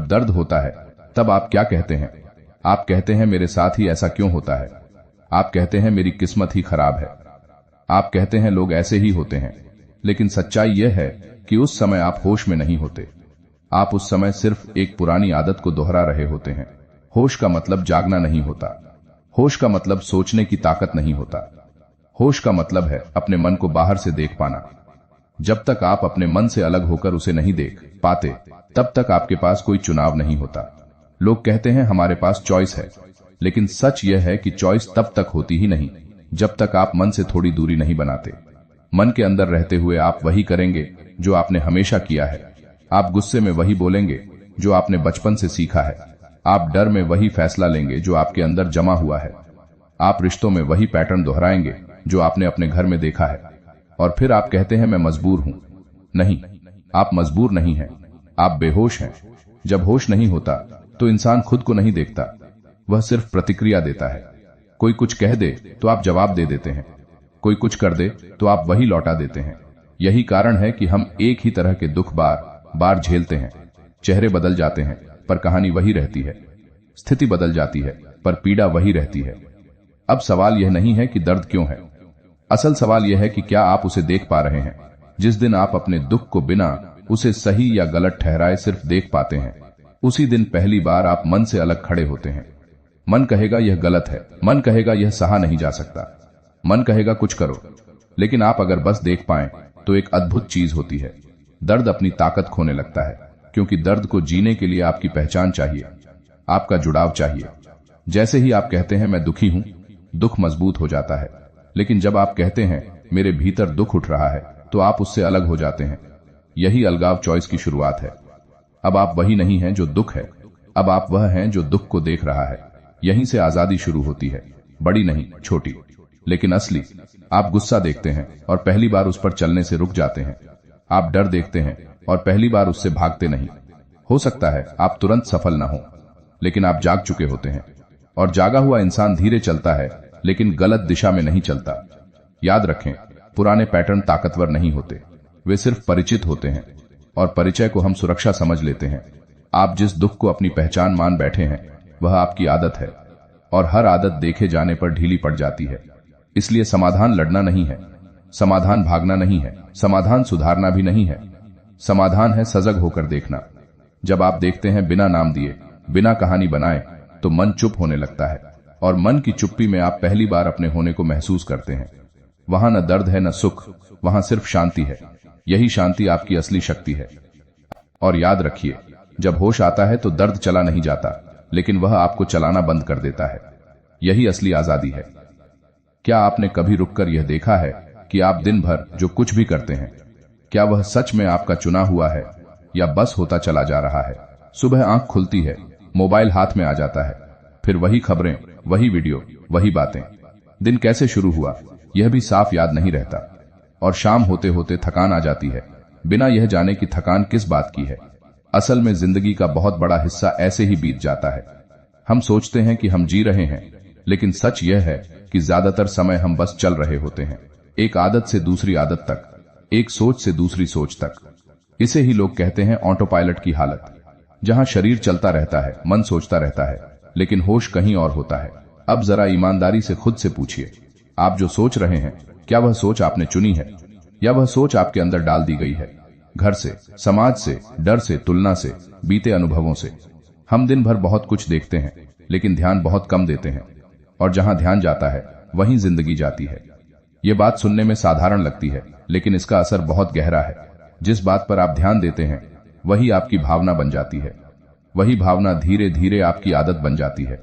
दर्द होता है तब आप क्या कहते हैं? आप कहते हैं मेरे साथ ही ऐसा क्यों होता है। आप कहते हैं मेरी किस्मत ही खराब है। आप कहते हैं लोग ऐसे ही होते हैं। लेकिन सच्चाई यह है कि उस समय आप होश में नहीं होते। आप उस समय सिर्फ एक पुरानी आदत को दोहरा रहे होते हैं। होश का मतलब जागना नहीं होता। होश का मतलब सोचने की ताकत नहीं होता। होश का मतलब है अपने मन को बाहर से देख पाना। जब तक आप अपने मन से अलग होकर उसे नहीं देख पाते, तब तक आपके पास कोई चुनाव नहीं होता। लोग कहते हैं हमारे पास चॉइस है, लेकिन सच यह है कि चॉइस तब तक होती ही नहीं जब तक आप मन से थोड़ी दूरी नहीं बनाते। मन के अंदर रहते हुए आप वही करेंगे जो आपने हमेशा किया है। आप गुस्से में वही बोलेंगे जो आपने बचपन से सीखा है। आप डर में वही फैसला लेंगे जो आपके अंदर जमा हुआ है। आप रिश्तों में वही पैटर्न दोहराएंगे जो आपने अपने घर में देखा है। और फिर आप कहते हैं मैं मजबूर हूं। नहीं, आप मजबूर नहीं हैं, आप बेहोश हैं। जब होश नहीं होता तो इंसान खुद को नहीं देखता, वह सिर्फ प्रतिक्रिया देता है। कोई कुछ कह दे तो आप जवाब दे देते हैं, कोई कुछ कर दे तो आप वही लौटा देते हैं। यही कारण है कि हम एक ही तरह के दुख बार बार झेलते हैं। चेहरे बदल जाते हैं पर कहानी वही रहती है। स्थिति बदल जाती है पर पीड़ा वही रहती है। अब सवाल यह नहीं है कि दर्द क्यों है, असल सवाल यह है कि क्या आप उसे देख पा रहे हैं। जिस दिन आप अपने दुख को बिना उसे सही या गलत ठहराए सिर्फ देख पाते हैं, उसी दिन पहली बार आप मन से अलग खड़े होते हैं। मन कहेगा यह गलत है, मन कहेगा यह सहा नहीं जा सकता, मन कहेगा कुछ करो। लेकिन आप अगर बस देख पाएं तो एक अद्भुत चीज होती है। दर्द अपनी ताकत खोने लगता है, क्योंकि दर्द को जीने के लिए आपकी पहचान चाहिए, आपका जुड़ाव चाहिए। जैसे ही आप कहते हैं मैं दुखी हूं, दुख मजबूत हो जाता है। लेकिन जब आप कहते हैं मेरे भीतर दुख उठ रहा है, तो आप उससे अलग हो जाते हैं। यही अलगाव चॉइस की शुरुआत है। अब आप वही नहीं हैं जो दुख है, अब आप वह हैं जो दुख को देख रहा है। यहीं से आजादी शुरू होती है, बड़ी नहीं, छोटी लेकिन असली। आप गुस्सा देखते हैं और पहली बार उस पर चलने से रुक जाते हैं। आप डर देखते हैं और पहली बार उससे भागते नहीं। हो सकता है आप तुरंत सफल न हो, लेकिन आप जाग चुके होते हैं। और जागा हुआ इंसान धीरे चलता है, लेकिन गलत दिशा में नहीं चलता। याद रखें, पुराने पैटर्न ताकतवर नहीं होते, वे सिर्फ परिचित होते हैं। और परिचय को हम सुरक्षा समझ लेते हैं। आप जिस दुख को अपनी पहचान मान बैठे हैं, वह आपकी आदत है। और हर आदत देखे जाने पर ढीली पड़ जाती है। इसलिए समाधान लड़ना नहीं है, समाधान भागना नहीं है, समाधान सुधारना भी नहीं है। समाधान है सजग होकर देखना। जब आप देखते हैं बिना नाम दिए, बिना कहानी बनाए, तो मन चुप होने लगता है। और मन की चुप्पी में आप पहली बार अपने होने को महसूस करते हैं। वहां न दर्द है न सुख, वहां सिर्फ शांति है। यही शांति आपकी असली शक्ति है। और याद रखिए, जब होश आता है तो दर्द चला नहीं जाता, लेकिन वह आपको चलाना बंद कर देता है। यही असली आजादी है। क्या आपने कभी रुककर यह देखा है कि आप दिन भर जो कुछ भी करते हैं, क्या वह सच में आपका चुना हुआ है या बस होता चला जा रहा है? सुबह आंख खुलती है, मोबाइल हाथ में आ जाता है, फिर वही खबरें, वही वीडियो, वही बातें। दिन कैसे शुरू हुआ यह भी साफ याद नहीं रहता। और शाम होते होते थकान आ जाती है, बिना यह जाने कि थकान किस बात की है। असल में जिंदगी का बहुत बड़ा हिस्सा ऐसे ही बीत जाता है। हम सोचते हैं कि हम जी रहे हैं, लेकिन सच यह है कि ज्यादातर समय हम बस चल रहे होते हैं, एक आदत से दूसरी आदत तक, एक सोच से दूसरी सोच तक। इसे ही लोग कहते हैं ऑटो पायलट की हालत, जहां शरीर चलता रहता है, मन सोचता रहता है, लेकिन होश कहीं और होता है। अब जरा ईमानदारी से खुद से पूछिए, आप जो सोच रहे हैं, क्या वह सोच आपने चुनी है या वह सोच आपके अंदर डाल दी गई है? घर से, समाज से, डर से, तुलना से, बीते अनुभवों से। हम दिन भर बहुत कुछ देखते हैं, लेकिन ध्यान बहुत कम देते हैं। और जहां ध्यान जाता है, वहीं जिंदगी जाती है। ये बात सुनने में साधारण लगती है, लेकिन इसका असर बहुत गहरा है। जिस बात पर आप ध्यान देते हैं, वही आपकी भावना बन जाती है। वही भावना धीरे धीरे आपकी आदत बन जाती है,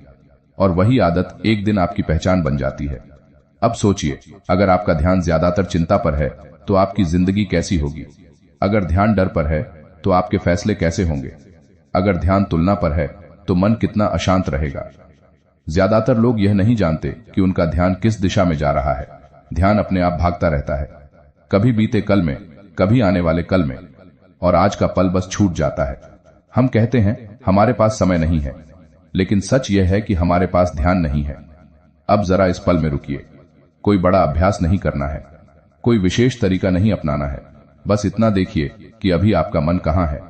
और वही आदत एक दिन आपकी पहचान बन जाती है। अब सोचिए, अगर आपका ध्यान ज्यादातर चिंता पर है, तो आपकी जिंदगी कैसी होगी? अगर ध्यान डर पर है, तो आपके फैसले कैसे होंगे? अगर ध्यान तुलना पर है, तो मन कितना अशांत रहेगा? ज्यादातर लोग यह नहीं जानते कि उनका ध्यान किस दिशा में जा रहा है। ध्यान अपने आप भागता रहता है, कभी बीते कल में, कभी आने वाले कल में, और आज का पल बस छूट जाता है। हम कहते हैं हमारे पास समय नहीं है, लेकिन सच यह है कि हमारे पास ध्यान नहीं है। अब जरा इस पल में रुकिए। कोई बड़ा अभ्यास नहीं करना है, कोई विशेष तरीका नहीं अपनाना है। बस इतना देखिए कि अभी आपका मन कहाँ है।